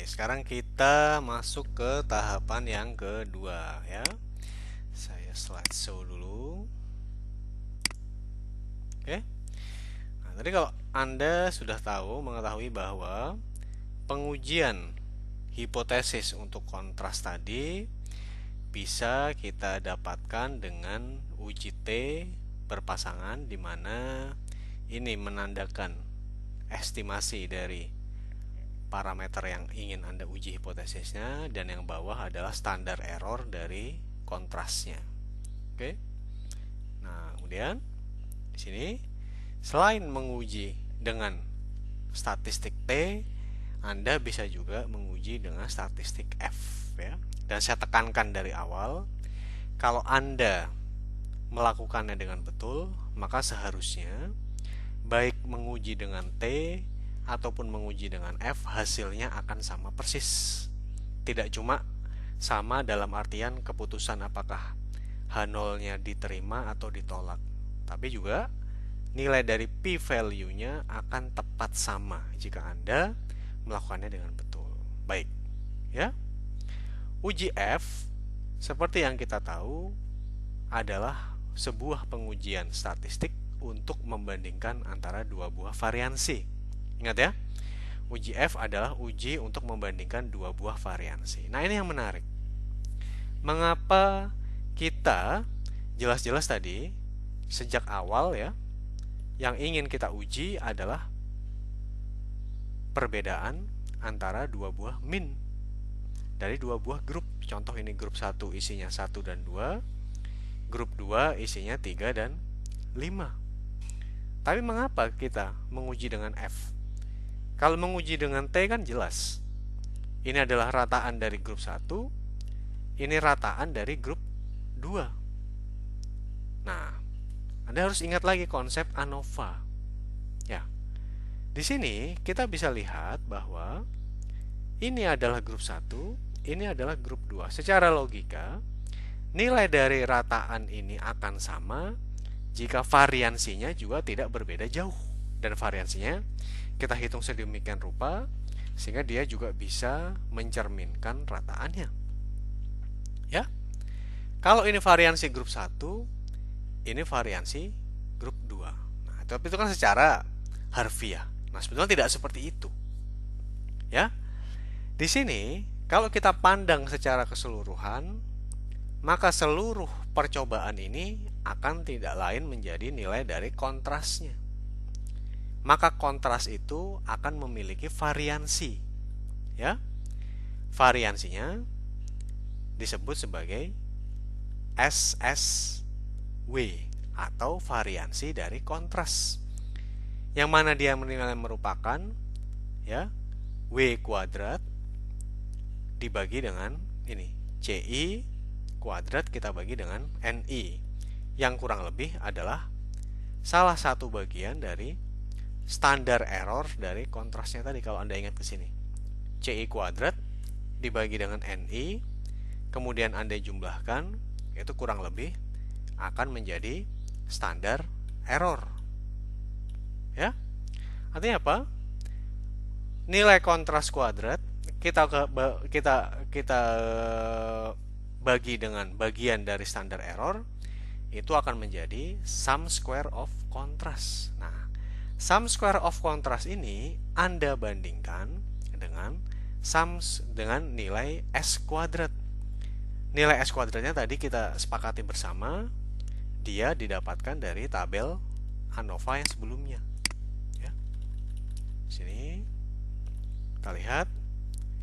sekarang kita masuk ke tahapan yang kedua ya. Saya slideshow dulu. Oke. Nah, tadi kalau Anda sudah mengetahui bahwa pengujian hipotesis untuk kontras tadi bisa kita dapatkan dengan uji T berpasangan, di mana ini menandakan estimasi dari parameter yang ingin Anda uji hipotesisnya, dan yang bawah adalah standar error dari kontrasnya. Oke. Nah, kemudian di sini selain menguji dengan statistik T, Anda bisa juga menguji dengan statistik F ya. Dan saya tekankan dari awal, kalau Anda melakukannya dengan betul, maka seharusnya baik menguji dengan T ataupun menguji dengan F, hasilnya akan sama persis. Tidak cuma sama dalam artian keputusan apakah H0-nya diterima atau ditolak, tapi juga nilai dari p-value-nya akan tepat sama jika Anda melakukannya dengan betul. Baik, ya. Uji F, seperti yang kita tahu, adalah sebuah pengujian statistik untuk membandingkan antara dua buah variansi. Ingat ya, uji F adalah uji untuk membandingkan dua buah variansi. Nah, ini yang menarik. Mengapa kita jelas-jelas tadi sejak awal ya, yang ingin kita uji adalah perbedaan antara dua buah min dari dua buah grup. Contoh ini grup 1 isinya 1 dan 2, grup 2 isinya 3 dan 5. Tapi mengapa kita menguji dengan F? Kalau menguji dengan T kan jelas. Ini adalah rataan dari grup 1, ini rataan dari grup 2. Nah, Anda harus ingat lagi konsep ANOVA. Ya. Di sini kita bisa lihat bahwa ini adalah grup 1, ini adalah grup 2. Secara logika, nilai dari rataan ini akan sama jika variansinya juga tidak berbeda jauh. Dan variansinya kita hitung sedemikian rupa sehingga dia juga bisa mencerminkan rataannya. Ya. Kalau ini variansi grup 1, ini variansi grup 2. Nah, tapi itu kan secara harfiah. Nah, sebetulnya tidak seperti itu. Ya. Di sini kalau kita pandang secara keseluruhan, maka seluruh percobaan ini akan tidak lain menjadi nilai dari kontrasnya. Maka kontras itu akan memiliki variansi. Ya. Variansinya disebut sebagai SSW atau variansi dari kontras. Yang mana dia merupakan ya W kuadrat dibagi dengan ini CI kuadrat kita bagi dengan NI, yang kurang lebih adalah salah satu bagian dari standar error dari kontrasnya tadi. Kalau Anda ingat ke sini, CI kuadrat dibagi dengan NI, kemudian Anda jumlahkan, itu kurang lebih akan menjadi standar error. Ya, artinya apa? Nilai kontras kuadrat kita bagi dengan bagian dari standar error, itu akan menjadi sum square of contrast. Nah, sum square of contrast ini Anda bandingkan dengan nilai S kuadrat. Nilai S kuadratnya tadi kita sepakati bersama, dia didapatkan dari tabel ANOVA yang sebelumnya. Ya. Sini kita lihat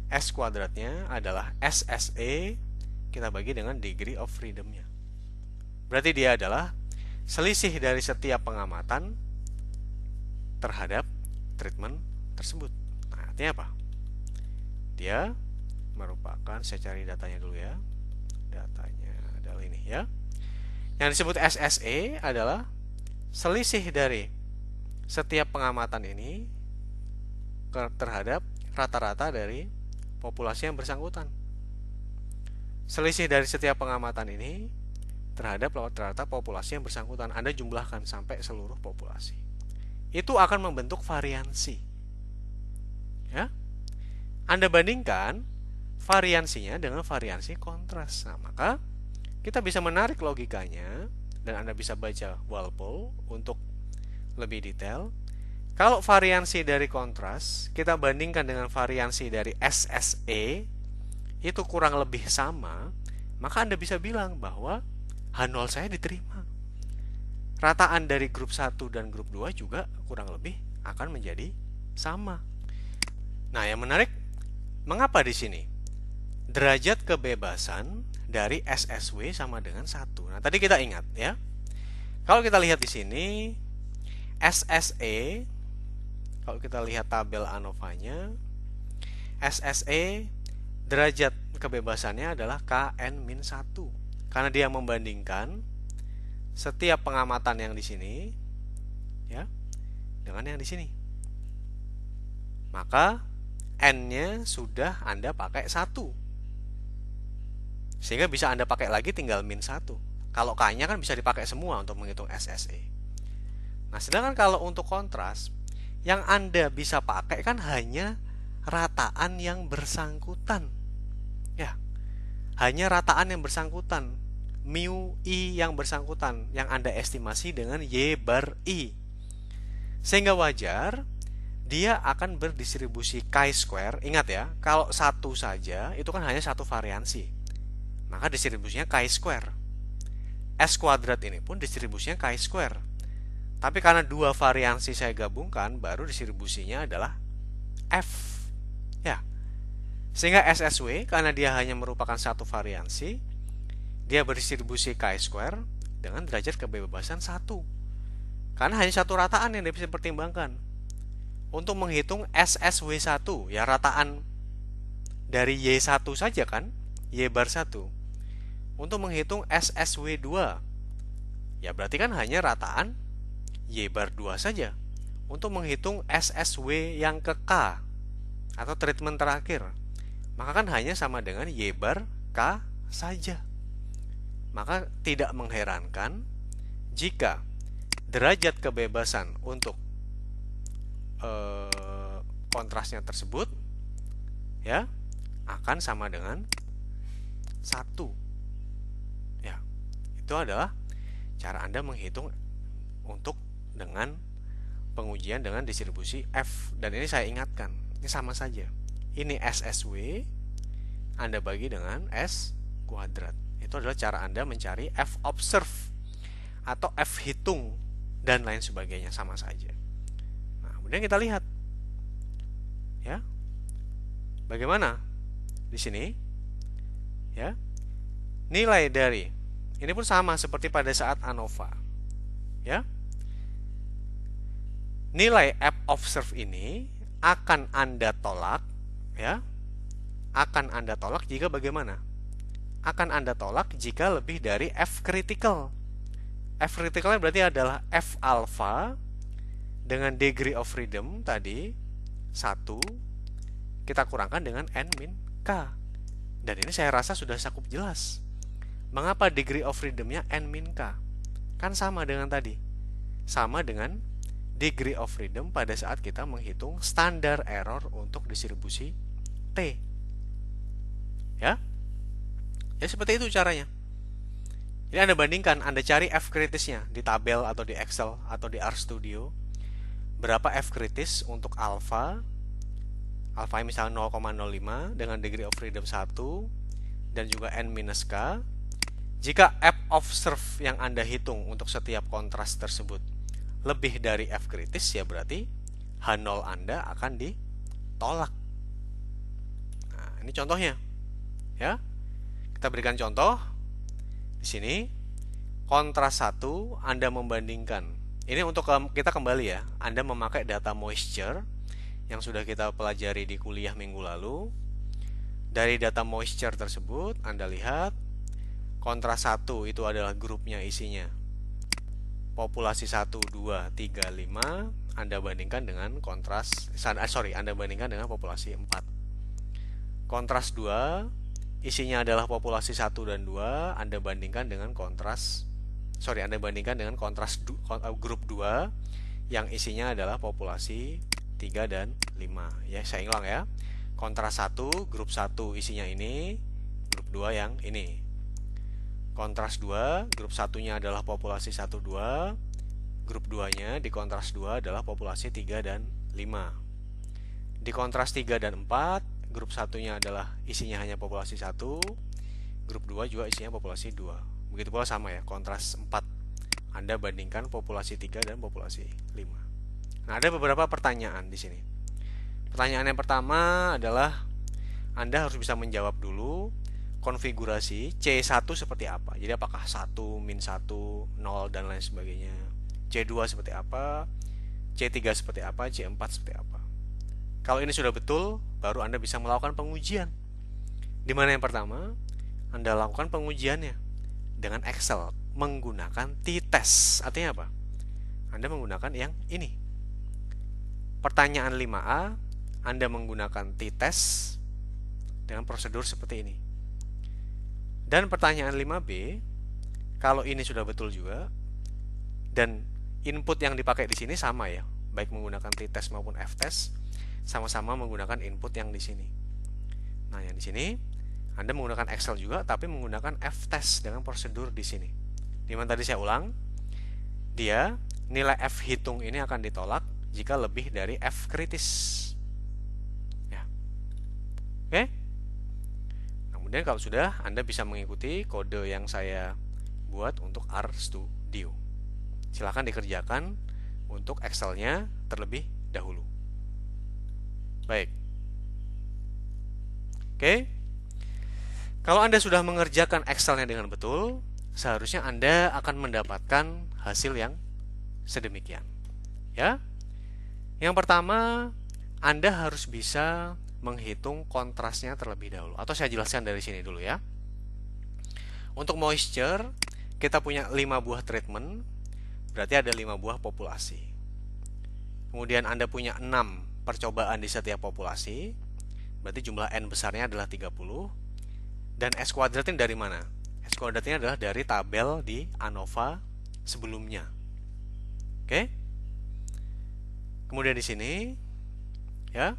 S kuadratnya adalah SSE kita bagi dengan degree of freedom-nya. Berarti dia adalah selisih dari setiap pengamatan terhadap treatment tersebut. Nah, artinya apa? Dia merupakan, saya cari datanya dulu ya. Datanya adalah ini ya. Yang disebut SSE adalah selisih dari setiap pengamatan ini terhadap rata-rata dari populasi yang bersangkutan. Selisih dari setiap pengamatan ini terhadap rata-rata populasi yang bersangkutan, Anda jumlahkan sampai seluruh populasi. Itu akan membentuk variansi. Ya. Anda bandingkan variansinya dengan variansi kontras. Nah, maka kita bisa menarik logikanya dan Anda bisa baca Walpole untuk lebih detail. Kalau variansi dari kontras kita bandingkan dengan variansi dari SSE itu kurang lebih sama, maka Anda bisa bilang bahwa H0 saya diterima. Rataan dari grup 1 dan grup 2 juga kurang lebih akan menjadi sama. Nah, yang menarik, mengapa di sini derajat kebebasan dari SSW sama dengan 1? Nah, tadi kita ingat ya. Kalau kita lihat di sini SSE, kalau kita lihat tabel ANOVA-nya, SSE derajat kebebasannya adalah KN-1 karena dia membandingkan setiap pengamatan yang di sini ya dengan yang di sini. Maka N-nya sudah Anda pakai 1. Sehingga bisa Anda pakai lagi tinggal -1. Kalau K-nya kan bisa dipakai semua untuk menghitung SSE. Nah, sedangkan kalau untuk kontras, yang Anda bisa pakai kan hanya rataan yang bersangkutan. Ya, hanya rataan yang bersangkutan, mu I yang bersangkutan, yang Anda estimasi dengan Y bar I. Sehingga wajar, dia akan berdistribusi chi-square. Ingat ya, kalau satu saja, itu kan hanya satu variansi. Maka distribusinya chi-square. S kuadrat ini pun distribusinya chi-square. Tapi karena dua variansi saya gabungkan, baru distribusinya adalah F. Ya. Sehingga SSW, karena dia hanya merupakan satu variansi, dia berdistribusi chi-square dengan derajat kebebasan 1. Karena hanya satu rataan yang dia bisa pertimbangkan. Untuk menghitung SSW1, ya rataan dari Y1 saja kan, Y bar 1. Untuk menghitung SSW2, ya berarti kan hanya rataan Y bar 2 saja. Untuk menghitung SSW yang ke K atau treatment terakhir, maka kan hanya sama dengan Y bar K saja. Maka tidak mengherankan jika derajat kebebasan untuk kontrasnya tersebut ya akan sama dengan 1. Ya, itu adalah cara Anda menghitung untuk dengan pengujian dengan distribusi F. Dan ini saya ingatkan, ini sama saja. Ini SSW Anda bagi dengan S kuadrat. Itu adalah cara Anda mencari F observe atau F hitung dan lain sebagainya, sama saja. Nah, kemudian kita lihat ya. Bagaimana di sini? Ya. Nilai dari ini pun sama seperti pada saat ANOVA. Ya. Nilai F observe ini akan Anda tolak ya. Akan Anda tolak jika bagaimana? Akan Anda tolak jika lebih dari F critical. F criticalnya berarti adalah F alpha dengan degree of freedom tadi 1 kita kurangkan dengan N min K. Dan ini saya rasa sudah cukup jelas. Mengapa degree of freedom-nya N min K? Kan sama dengan tadi. Sama dengan degree of freedom pada saat kita menghitung standar error untuk distribusi T. Ya? Ya seperti itu caranya. Ini Anda bandingkan, Anda cari F kritisnya di tabel atau di Excel atau di RStudio. Berapa F kritis untuk alpha? Alpha misalnya 0,05 dengan degree of freedom 1 dan juga N minus K. Jika F observe yang Anda hitung untuk setiap kontras tersebut lebih dari F kritis, ya berarti H0 Anda akan ditolak. Nah, ini contohnya. Ya. Kita berikan contoh. Di sini kontras 1 Anda membandingkan. Ini untuk kita kembali ya. Anda memakai data moisture yang sudah kita pelajari di kuliah minggu lalu. Dari data moisture tersebut Anda lihat kontras 1 itu adalah grupnya isinya populasi 1, 2, 3, 5. Anda bandingkan dengan kontras Anda bandingkan dengan populasi 4. Kontras 2 isinya adalah populasi 1 dan 2. Anda bandingkan dengan kontras grup 2 yang isinya adalah populasi 3 dan 5. Ya, saya ulang ya. Kontras 1, grup 1 isinya ini, grup 2 yang ini. Kontras 2, grup 1-nya adalah populasi 1, 2, grup 2-nya di kontras 2 adalah populasi 3 dan 5. Di kontras 3 dan 4, grup 1-nya adalah isinya hanya populasi 1, grup 2 juga isinya populasi 2. Begitu pula sama ya, kontras 4. Anda bandingkan populasi 3 dan populasi 5. Nah, ada beberapa pertanyaan di sini. Pertanyaan yang pertama adalah Anda harus bisa menjawab dulu konfigurasi C1 seperti apa. Jadi apakah 1, min 1, 0 dan lain sebagainya. C2 seperti apa, C3 seperti apa, C4 seperti apa. Kalau ini sudah betul, baru Anda bisa melakukan pengujian. Di mana yang pertama, Anda lakukan pengujiannya dengan Excel menggunakan t-test. Artinya apa? Anda menggunakan yang ini. Pertanyaan 5A, Anda menggunakan t-test dengan prosedur seperti ini. Dan pertanyaan 5B, kalau ini sudah betul juga, dan input yang dipakai di sini sama ya, baik menggunakan t-test maupun f-test, sama-sama menggunakan input yang di sini. Nah, yang di sini Anda menggunakan Excel juga, tapi menggunakan f-test dengan prosedur di sini. Dimana tadi saya ulang, dia nilai f hitung ini akan ditolak jika lebih dari f kritis. Ya. Oke? Kemudian kalau sudah, Anda bisa mengikuti kode yang saya buat untuk RStudio. Silakan dikerjakan untuk Excel-nya terlebih dahulu. Baik. Oke. Kalau Anda sudah mengerjakan Excel-nya dengan betul, seharusnya Anda akan mendapatkan hasil yang sedemikian. Ya. Yang pertama, Anda harus bisa menghitung kontrasnya terlebih dahulu. Atau saya jelaskan dari sini dulu ya. Untuk moisture, kita punya 5 buah treatment, berarti ada 5 buah populasi. Kemudian Anda punya 6 percobaan di setiap populasi, berarti jumlah N besarnya adalah 30. Dan S kuadratnya dari mana? S kuadratnya adalah dari tabel di ANOVA sebelumnya. Oke? Kemudian di sini, ya,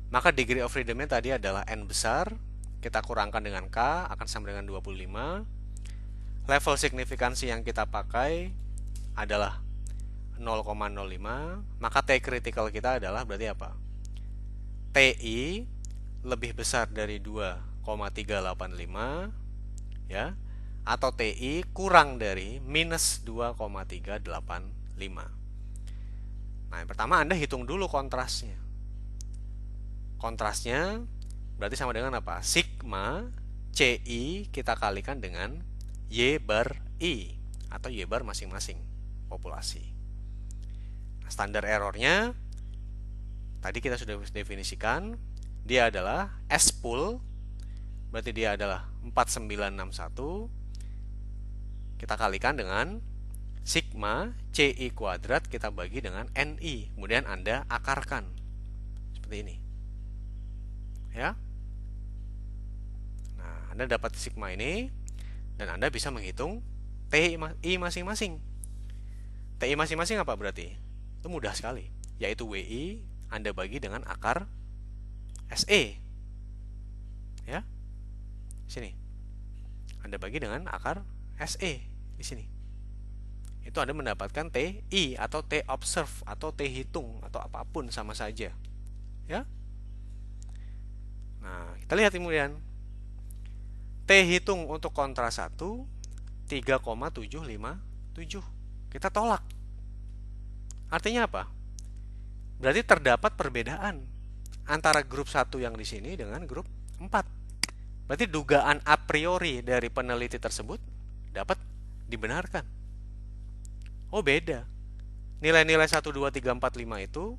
maka degree of freedom-nya tadi adalah N besar, kita kurangkan dengan K, akan sama dengan 25. Level signifikansi yang kita pakai adalah 0,05, maka T critical kita adalah berarti apa? TI lebih besar dari 2,385, ya, atau TI kurang dari minus 2,385. Nah, yang pertama Anda hitung dulu kontrasnya. Kontrasnya berarti sama dengan apa? Sigma CI kita kalikan dengan Y bar I atau Y bar masing-masing populasi. Nah, standar errornya tadi kita sudah definisikan, dia adalah S pool, berarti dia adalah 4961, kita kalikan dengan sigma CI kuadrat kita bagi dengan NI, kemudian Anda akarkan seperti ini. Ya. Nah, Anda dapat sigma ini dan Anda bisa menghitung TI masing-masing. TI masing-masing apa berarti? Itu mudah sekali, yaitu WI Anda bagi dengan akar SE. Ya. Sini. Anda bagi dengan akar SE di sini. Itu Anda mendapatkan TI atau T observe atau T hitung atau apapun sama saja. Ya. Nah, kita lihat kemudian T hitung untuk kontras 1 3,757. Kita tolak. Artinya apa? Berarti terdapat perbedaan antara grup 1 yang di sini dengan grup 4. Berarti dugaan a priori dari peneliti tersebut dapat dibenarkan. Oh, beda. Nilai-nilai 1, 2, 3, 4, 5 itu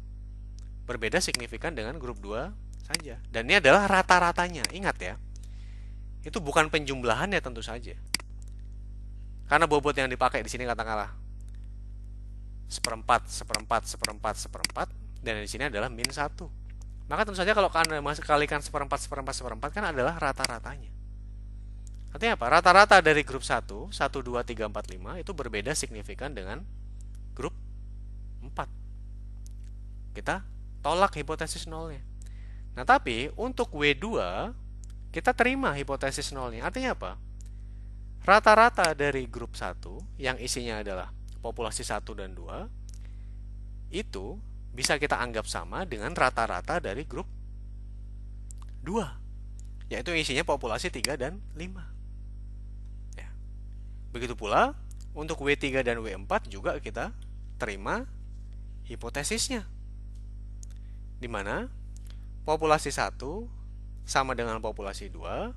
berbeda signifikan dengan grup 2 saja. Dan ini adalah rata-ratanya. Ingat ya, itu bukan penjumlahannya tentu saja. Karena bobot yang dipakai di sini katakanlah seperempat, dan di sini adalah min 1. Maka tentu saja kalau Anda kalikan seperempat kan adalah rata-ratanya. Artinya apa? Rata-rata dari grup 1, 2, 3, 4, 5 itu berbeda signifikan dengan grup 4. Kita tolak hipotesis nolnya. Nah, tapi untuk W2 kita terima hipotesis nolnya. Artinya apa? Rata-rata dari grup 1 yang isinya adalah populasi 1 dan 2 itu bisa kita anggap sama dengan rata-rata dari grup 2, yaitu isinya populasi 3 dan 5. Ya. Begitu pula untuk W3 dan W4 juga kita terima hipotesisnya, di mana populasi 1 sama dengan populasi 2,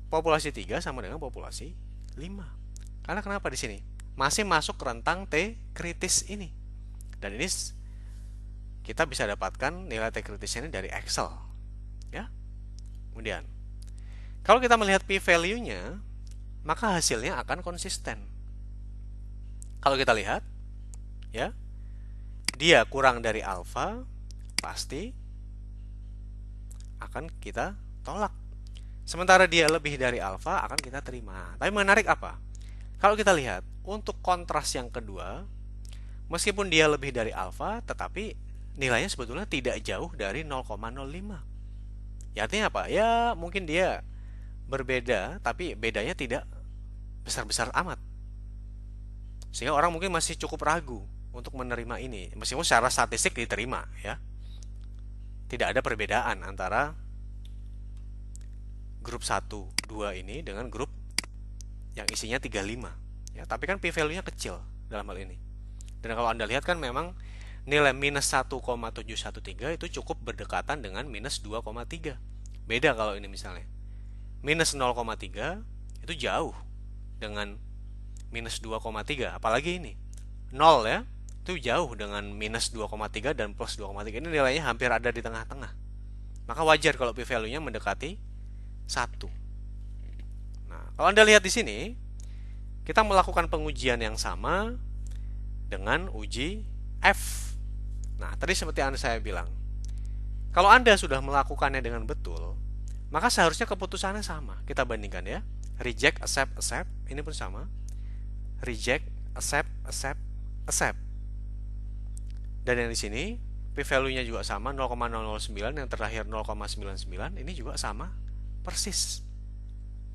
populasi 3 sama dengan populasi 5. Karena kenapa di sini? Masih masuk rentang T kritis ini. Dan ini kita bisa dapatkan nilai T kritisnya ini dari Excel. Ya. Kemudian, kalau kita melihat p-value-nya, maka hasilnya akan konsisten. Kalau kita lihat, ya, dia kurang dari alfa, pasti akan kita tolak. Sementara dia lebih dari alfa akan kita terima. Tapi menarik apa? Kalau kita lihat untuk kontras yang kedua, meskipun dia lebih dari alfa, tetapi nilainya sebetulnya tidak jauh dari 0,05. Ya, artinya apa? Ya mungkin dia berbeda, tapi bedanya tidak besar-besar amat. Sehingga orang mungkin masih cukup ragu untuk menerima ini. Meskipun secara statistik diterima, ya. Tidak ada perbedaan antara grup 1, 2 ini dengan grup yang isinya 35. Ya, tapi kan p-value-nya kecil dalam hal ini. Dan kalau Anda lihat kan memang nilai minus 1,713 itu cukup berdekatan dengan minus 2,3. Beda kalau ini misalnya. Minus 0,3 itu jauh dengan minus 2,3. Apalagi ini 0 ya, itu jauh dengan minus 2,3 dan plus 2,3. Ini nilainya hampir ada di tengah-tengah. Maka wajar kalau p-value-nya mendekati 1. Nah, kalau Anda lihat di sini, kita melakukan pengujian yang sama dengan uji F. Nah, tadi seperti yang saya bilang, kalau Anda sudah melakukannya dengan betul, maka seharusnya keputusannya sama. Kita bandingkan ya. Reject, accept, accept. Ini pun sama. Reject, accept, accept, accept. Dan yang di sini, p-value-nya juga sama, 0,009, yang terakhir 0,99. Ini juga sama persis.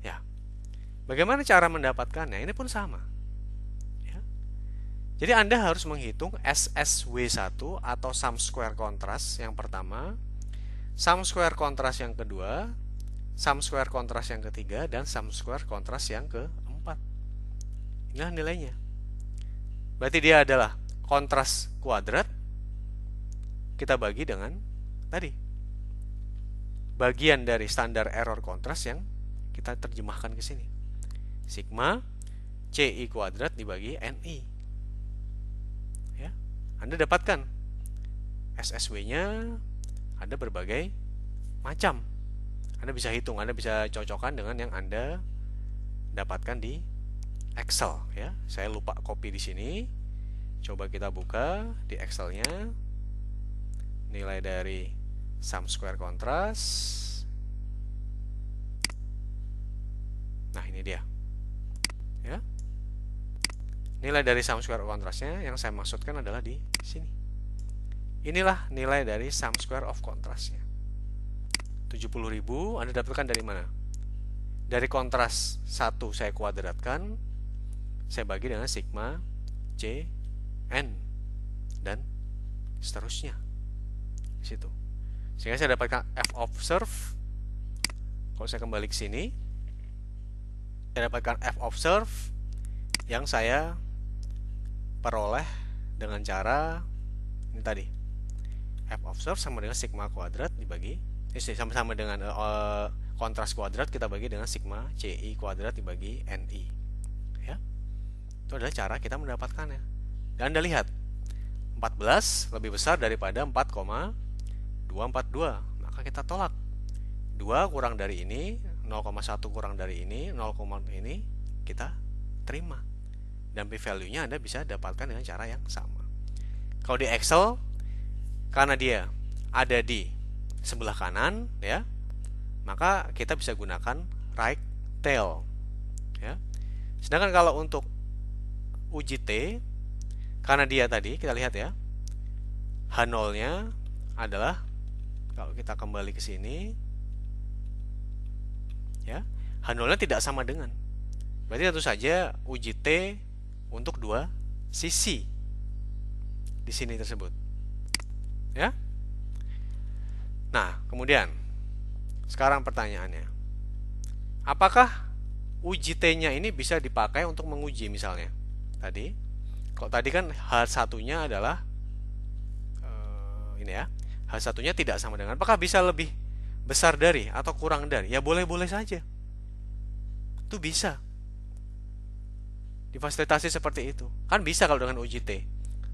Ya. Bagaimana cara mendapatkannya? Ini pun sama. Ya. Jadi Anda harus menghitung SSW1 atau sum square kontras yang pertama, sum square kontras yang kedua, sum square kontras yang ketiga, dan sum square kontras yang keempat. Inilah nilainya. Berarti dia adalah kontras kuadrat. Kita bagi dengan tadi bagian dari standar error kontras yang kita terjemahkan ke sini. Sigma CI kuadrat dibagi NI. Ya. Anda dapatkan SSW-nya ada berbagai macam. Anda bisa hitung, Anda bisa cocokkan dengan yang Anda dapatkan di Excel ya. Saya lupa copy di sini. Coba kita buka di Excel-nya. Nilai dari sum square kontras. Nah, ini dia. Ya. Nilai dari sum square kontrasnya yang saya maksudkan adalah di sini. Inilah nilai dari sum square of kontrasnya. 70.000 Anda dapatkan dari mana? Dari kontras 1 saya kuadratkan, saya bagi dengan sigma C N dan seterusnya. Di situ. Sehingga saya dapatkan F observe. Kalau saya kembali ke sini, saya dapatkan F observe yang saya peroleh dengan cara ini tadi. F observe sama dengan sigma kuadrat dibagi sama-sama dengan kontras kuadrat kita bagi dengan sigma CI kuadrat dibagi NI. Ya. Itu adalah cara kita mendapatkannya. Dan Anda lihat 14 lebih besar daripada 4,242. Maka kita tolak. 2 kurang dari ini, 0,1 kurang dari ini, 0, ini kita terima. Dan p-value-nya Anda bisa dapatkan dengan cara yang sama. Kalau di Excel, karena dia ada di sebelah kanan, ya, maka kita bisa gunakan right tail. Ya. Sedangkan kalau untuk uji T, karena dia tadi kita lihat ya, H0-nya adalah Kalau kita kembali ke sini, ya, H0-nya tidak sama dengan. Berarti tentu saja uji T untuk dua sisi di sini tersebut. Ya. Nah, kemudian sekarang pertanyaannya, apakah uji T-nya ini bisa dipakai untuk menguji misalnya? Kalau tadi kan H1-nya adalah ini ya, H1-nya tidak sama dengan. Apakah bisa lebih besar dari atau kurang dari? Ya boleh-boleh saja. Itu bisa. Difasilitasi seperti itu. Kan bisa kalau dengan uji T.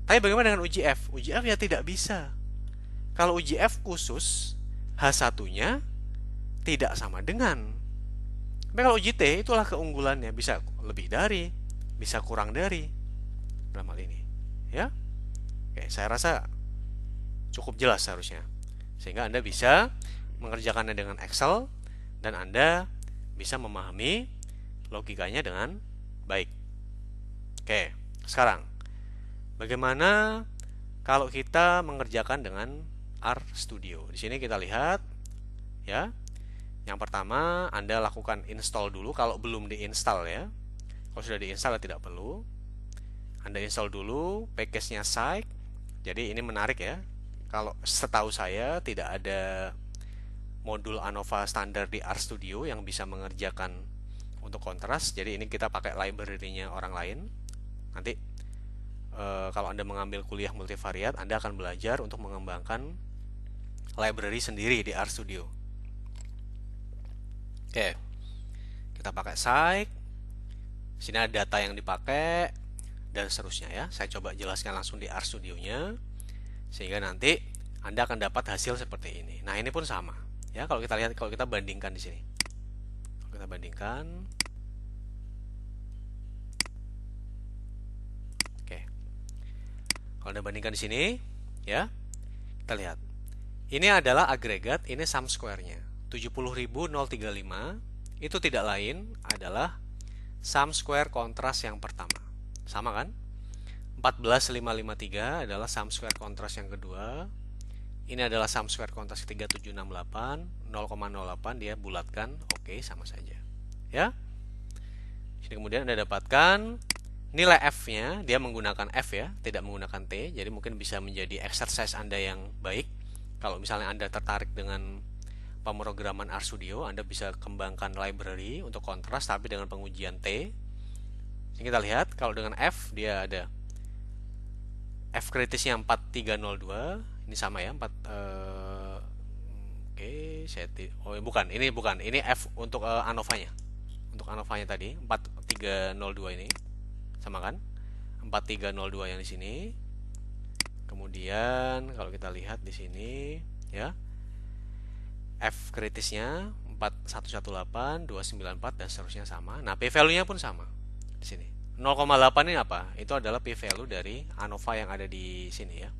Tapi bagaimana dengan uji F? Uji F ya tidak bisa. Kalau uji F khusus, H1-nya tidak sama dengan. Tapi kalau uji T, itulah keunggulannya. Bisa lebih dari, bisa kurang dari. Dalam hal ini. Ya. Oke, saya rasa cukup jelas seharusnya. Sehingga Anda bisa mengerjakannya dengan Excel, dan Anda bisa memahami logikanya dengan baik. Oke, sekarang bagaimana kalau kita mengerjakan dengan RStudio? Di sini kita lihat ya. Yang pertama, Anda lakukan install dulu kalau belum diinstal ya. Kalau sudah diinstal tidak perlu. Anda install dulu package-nya Psych. Jadi ini menarik ya. Kalau setahu saya tidak ada modul ANOVA standar di RStudio yang bisa mengerjakan untuk kontras. Jadi ini kita pakai library-nya orang lain. Nanti kalau Anda mengambil kuliah multivariat, Anda akan belajar untuk mengembangkan library sendiri di RStudio. Oke, kita pakai Psych. Sini ada data yang dipakai dan seterusnya ya. Saya coba jelaskan langsung di RStudio-nya, sehingga nanti Anda akan dapat hasil seperti ini. Nah, ini pun sama ya. Kalau kita lihat, kalau kita bandingkan di sini, kalau kita bandingkan, oke, kalau Anda bandingkan di sini ya, kita lihat ini adalah agregat, ini sum square-nya 70.035. Itu tidak lain adalah sum square kontras yang pertama. Sama kan? 14.553 adalah sum square kontras yang kedua. Ini adalah sum square kontras 3768, 0,08 dia bulatkan, oke, sama saja. Ya. Jadi kemudian Anda dapatkan nilai F-nya, dia menggunakan F ya, tidak menggunakan T. Jadi mungkin bisa menjadi exercise Anda yang baik. Kalau misalnya Anda tertarik dengan pemrograman RStudio, Anda bisa kembangkan library untuk kontras tapi dengan pengujian T. Jadi kita lihat kalau dengan F dia ada F kritisnya 4302. Ini sama ya, bukan, ini F untuk ANOVA-nya. Untuk ANOVA-nya tadi 4302 ini. Sama kan? 4302 yang di sini. Kemudian kalau kita lihat di sini ya, F kritisnya 4118, 294 dan seterusnya sama. Nah, p-value-nya pun sama di sini. 0,8 ini apa? Itu adalah p-value dari ANOVA yang ada di sini ya.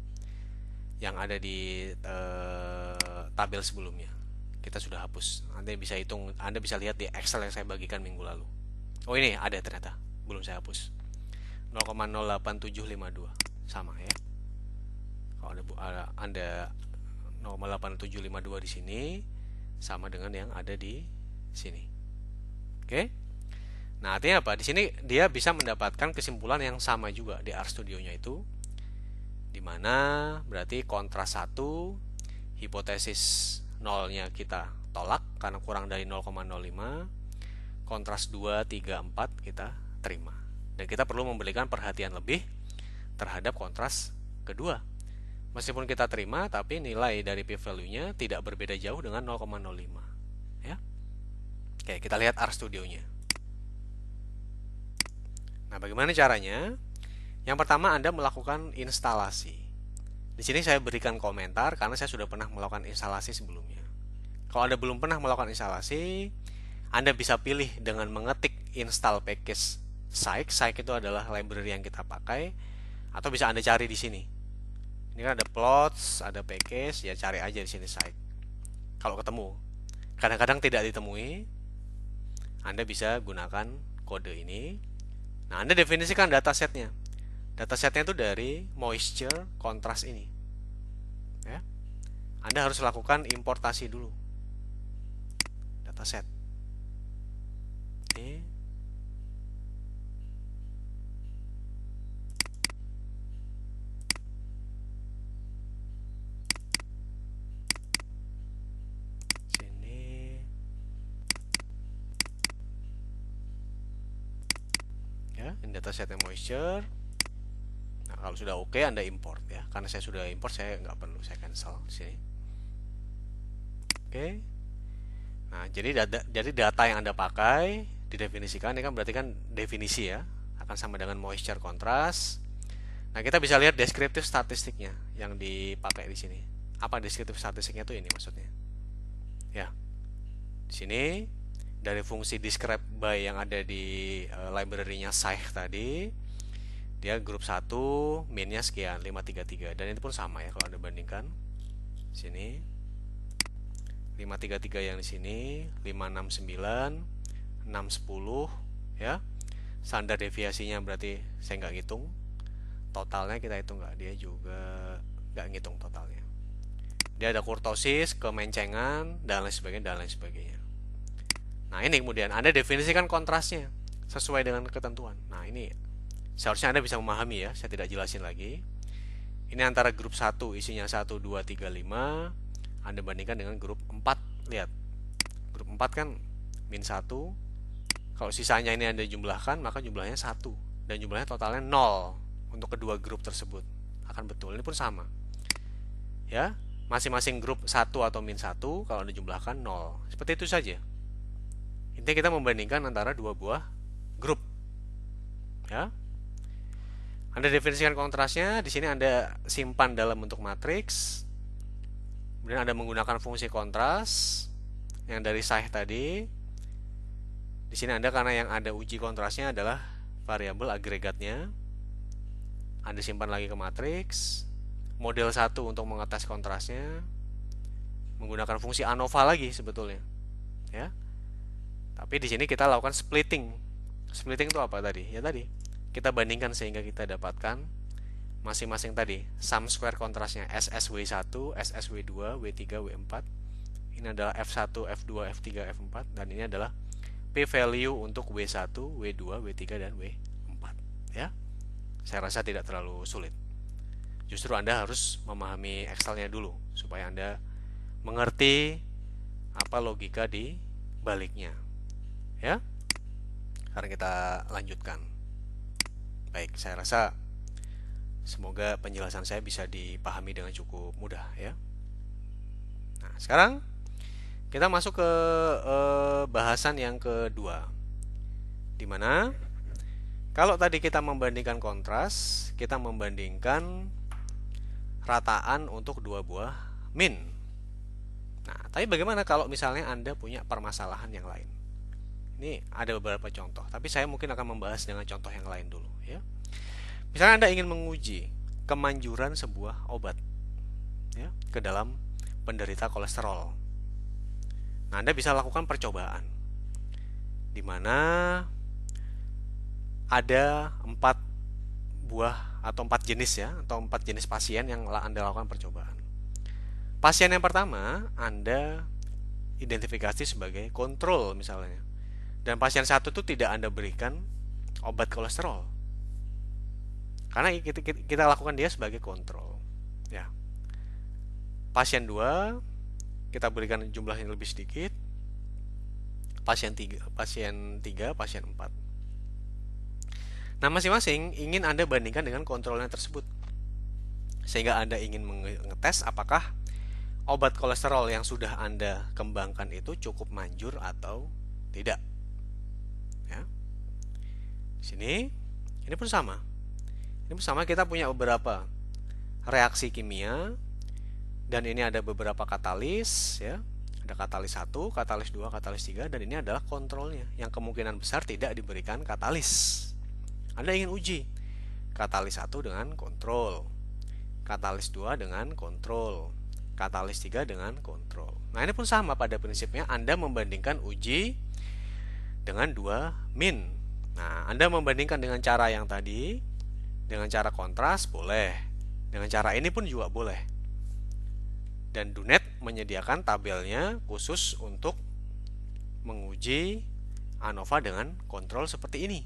Yang ada di tabel sebelumnya. Kita sudah hapus. Anda bisa hitung, Anda bisa lihat di Excel yang saya bagikan minggu lalu. Oh, ini ada ternyata. Belum saya hapus. 0,08752 sama ya. Kalau Anda 0,08752 di sini sama dengan yang ada di sini. Oke? Nah, artinya apa? Di sini dia bisa mendapatkan kesimpulan yang sama juga di RStudio-nya itu, di mana berarti kontras 1 hipotesis 0-nya kita tolak karena kurang dari 0,05, kontras 2, 3, 4 kita terima. Dan kita perlu memberikan perhatian lebih terhadap kontras kedua. Meskipun kita terima, tapi nilai dari p-value-nya tidak berbeda jauh dengan 0,05 ya. Oke, kita lihat RStudio-nya. Nah, bagaimana caranya? Yang pertama, Anda melakukan instalasi. Di sini saya berikan komentar karena saya sudah pernah melakukan instalasi sebelumnya. Kalau Anda belum pernah melakukan instalasi, Anda bisa pilih dengan mengetik install package Psych. Psych itu adalah library yang kita pakai, atau bisa Anda cari di sini. Ini kan ada plots, ada package, ya cari aja di sini Psych. Kalau ketemu, kadang-kadang tidak ditemui, Anda bisa gunakan kode ini. Nah, Anda definisikan datasetnya. Datasetnya itu dari moisture contrast ini. Ya. Anda harus lakukan importasi dulu dataset. Oke. Sini. Ya, ini datasetnya moisture. Nah, kalau sudah oke, Anda import ya. Karena saya sudah import, saya nggak perlu, saya cancel di sini. Oke. Nah, jadi data yang Anda pakai didefinisikan, ini kan berarti kan definisi ya, akan sama dengan moisture contrast. Nah, kita bisa lihat deskriptif statistiknya yang dipakai di sini. Apa deskriptif statistiknya tuh ini maksudnya? Ya. Di sini dari fungsi describe by yang ada di library-nya Scythe tadi, dia grup 1 min-nya sekian 533 dan itu pun sama ya kalau Anda bandingkan. Sini 533 yang di sini 569 610 ya. Standar deviasinya berarti saya nggak ngitung. Totalnya kita hitung nggak, dia juga nggak ngitung totalnya. Dia ada kurtosis, kemencengan, dan lain sebagainya. Nah, ini kemudian Anda definisikan kontrasnya sesuai dengan ketentuan. Nah, ini seharusnya Anda bisa memahami ya, saya tidak jelasin lagi. Ini antara grup 1 isinya 1, 2, 3, 5. Anda bandingkan dengan grup 4. Lihat, grup 4 kan min 1. Kalau sisanya ini Anda jumlahkan, maka jumlahnya 1. Dan jumlahnya totalnya 0 untuk kedua grup tersebut. Akan betul, ini pun sama. Ya, masing-masing grup 1 atau min 1, kalau Anda jumlahkan 0. Seperti itu saja. Intinya kita membandingkan antara dua buah grup. Ya. Anda definisikan kontrasnya, di sini Anda simpan dalam bentuk matriks. Kemudian Anda menggunakan fungsi kontras yang dari Scythe tadi. Di sini Anda karena yang Anda uji kontrasnya adalah variabel agregatnya. Anda simpan lagi ke matriks. Model 1 untuk mengetes kontrasnya. Menggunakan fungsi ANOVA lagi sebetulnya. Ya. Tapi di sini kita lakukan splitting. Splitting itu apa tadi? Ya tadi, kita bandingkan sehingga kita dapatkan masing-masing tadi sum square kontrasnya SSW1, SSW2, W3, W4. Ini adalah F1, F2, F3, F4 dan ini adalah P value untuk W1, W2, W3 dan W4 ya. Saya rasa tidak terlalu sulit. Justru Anda harus memahami Excelnya dulu supaya Anda mengerti apa logika di baliknya. Ya. Sekarang kita lanjutkan. Baik, saya rasa semoga penjelasan saya bisa dipahami dengan cukup mudah ya. Nah, sekarang kita masuk ke bahasan yang kedua. Dimana kalau tadi kita membandingkan kontras, kita membandingkan rataan untuk dua buah min. Nah, tapi bagaimana kalau misalnya Anda punya permasalahan yang lain? Ini ada beberapa contoh, tapi saya mungkin akan membahas dengan contoh yang lain dulu ya. Misalnya Anda ingin menguji kemanjuran sebuah obat ya, ke dalam penderita kolesterol. Nah, Anda bisa lakukan percobaan di mana ada 4 buah atau 4 jenis ya, atau 4 jenis pasien yang Anda lakukan percobaan. Pasien yang pertama Anda identifikasi sebagai kontrol misalnya. Dan pasien 1 itu tidak Anda berikan obat kolesterol. Karena kita lakukan dia sebagai kontrol. Ya. Pasien 2 kita berikan jumlah yang lebih sedikit. Pasien 3, pasien 4. Nah, masing-masing ingin Anda bandingkan dengan kontrolnya tersebut. Sehingga Anda ingin mengetes apakah obat kolesterol yang sudah Anda kembangkan itu cukup manjur atau tidak. Ya. Di sini ini pun sama. Ini pun sama, kita punya beberapa reaksi kimia dan ini ada beberapa katalis ya. Ada katalis 1, katalis 2, katalis 3 dan ini adalah kontrolnya yang kemungkinan besar tidak diberikan katalis. Anda ingin uji katalis 1 dengan kontrol, katalis 2 dengan kontrol, katalis 3 dengan kontrol. Nah, ini pun sama pada prinsipnya, Anda membandingkan uji dengan 2 min. Nah, Anda membandingkan dengan cara yang tadi, dengan cara kontras boleh, dengan cara ini pun juga boleh. Dan DoNet menyediakan tabelnya khusus untuk menguji ANOVA dengan kontrol seperti ini.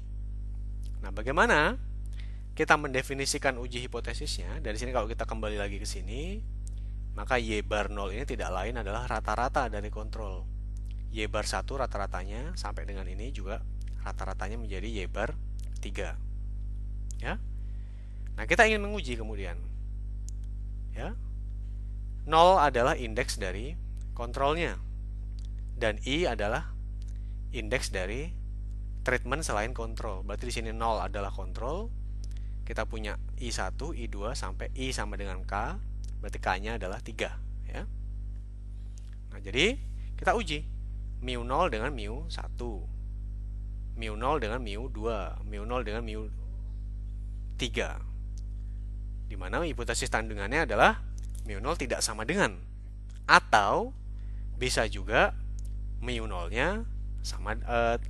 Nah, bagaimana kita mendefinisikan uji hipotesisnya? Dari sini kalau kita kembali lagi ke sini, maka Y bar 0 ini tidak lain adalah rata-rata dari kontrol. Y bar 1 rata-ratanya sampai dengan ini juga rata-ratanya menjadi Y bar 3. Ya. Nah, kita ingin menguji kemudian. Ya. 0 adalah indeks dari kontrolnya. Dan I adalah indeks dari treatment selain kontrol. Berarti di sini 0 adalah kontrol. Kita punya I1, I2 sampai I sama dengan K. Berarti K-nya adalah 3, ya. Nah, jadi kita uji mu 0 dengan mu 1. Mu 0 dengan mu 2, mu 0 dengan mu 3. Di mana hipotesis tandingannya adalah mu 0 tidak sama dengan, atau bisa juga mu 0-nya sama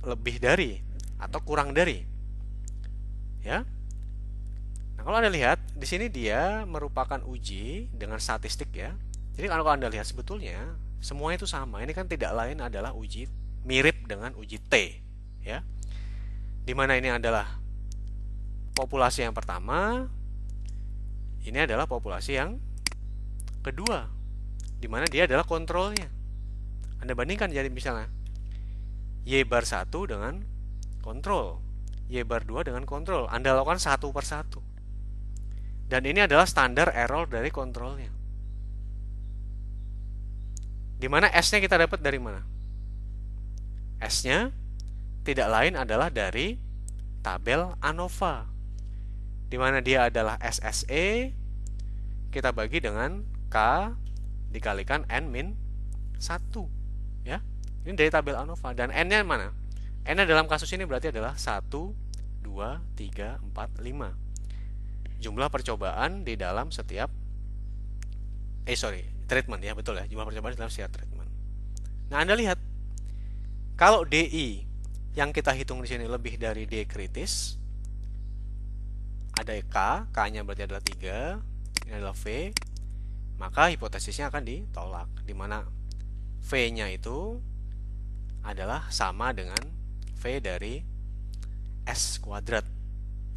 lebih dari atau kurang dari. Ya. Nah, kalau Anda lihat di sini dia merupakan uji dengan statistik, ya. Jadi kalau Anda lihat sebetulnya semuanya itu sama. Ini kan tidak lain adalah uji mirip dengan uji T, ya. Di mana ini adalah populasi yang pertama, ini adalah populasi yang kedua, di mana dia adalah kontrolnya. Anda bandingkan jadi misalnya Y bar 1 dengan kontrol, Y bar 2 dengan kontrol. Anda lakukan satu per satu. Dan ini adalah standar error dari kontrolnya. Di mana S-nya kita dapat dari mana? S-nya tidak lain adalah dari tabel ANOVA. Di mana dia adalah SSE, kita bagi dengan K dikalikan N min 1. Ya. Ini dari tabel ANOVA. Dan N-nya mana? N-nya dalam kasus ini berarti adalah 1, 2, 3, 4, 5. Jumlah percobaan di dalam setiap treatment, ya, betul ya. Jumlah percobaan di dalam setiap treatment. Nah, Anda lihat kalau DI yang kita hitung di sini lebih dari D kritis, ada K, K-nya berarti adalah 3, ini adalah V, maka hipotesisnya akan ditolak, di mana V-nya itu adalah sama dengan V dari S kuadrat.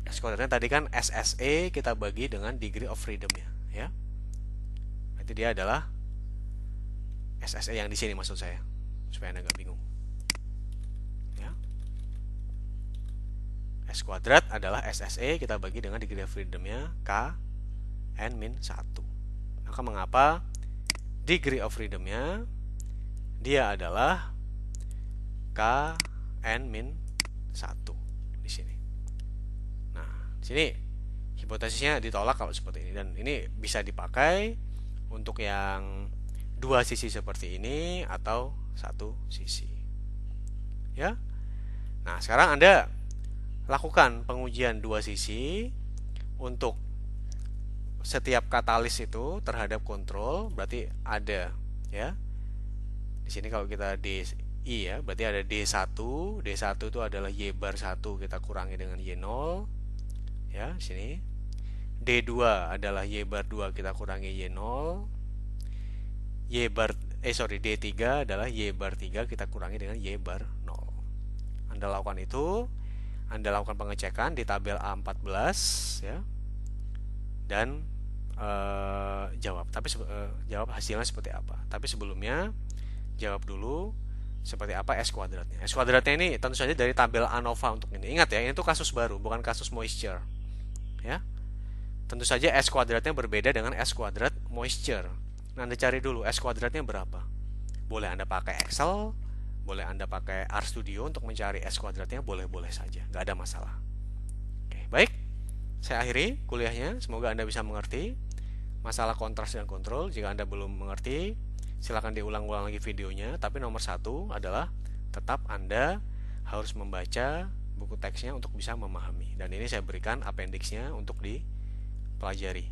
S kuadratnya tadi kan SSE kita bagi dengan degree of freedom-nya, ya. Berarti dia adalah SSE yang di sini maksud saya, supaya Anda nggak bingung. Ya. S kuadrat adalah SSE kita bagi dengan degree of freedom-nya K N min 1. Maka mengapa degree of freedom-nya dia adalah K N min 1 di sini. Nah, di sini hipotesisnya ditolak kalau seperti ini, dan ini bisa dipakai untuk yang dua sisi seperti ini atau satu sisi. Ya. Nah, sekarang Anda lakukan pengujian dua sisi untuk setiap katalis itu terhadap kontrol, berarti ada, ya. Di sini kalau kita DI, ya, berarti ada D1. D1 itu adalah Y bar 1 kita kurangi dengan Y0. Ya, sini. D2 adalah Y bar 2 kita kurangi Y0. D3 adalah Y bar 3 kita kurangi dengan Y bar 0. Anda lakukan itu, Anda lakukan pengecekan di tabel A14, ya. Dan jawab. Tapi jawab hasilnya seperti apa. Tapi sebelumnya jawab dulu seperti apa S kuadratnya. S kuadratnya ini tentu saja dari tabel ANOVA untuk ini. Ingat ya, ini tuh kasus baru, bukan kasus moisture. Ya. Tentu saja S kuadratnya berbeda dengan S kuadrat moisture. Nah, Anda cari dulu S kuadratnya berapa. Boleh Anda pakai Excel, boleh Anda pakai RStudio untuk mencari S kuadratnya, boleh-boleh saja, nggak ada masalah. Oke, baik. Saya akhiri kuliahnya, semoga Anda bisa mengerti masalah kontras dan kontrol. Jika Anda belum mengerti, silakan diulang-ulang lagi videonya. Tapi nomor satu adalah tetap Anda harus membaca buku teksnya untuk bisa memahami. Dan ini saya berikan appendixnya untuk dipelajari.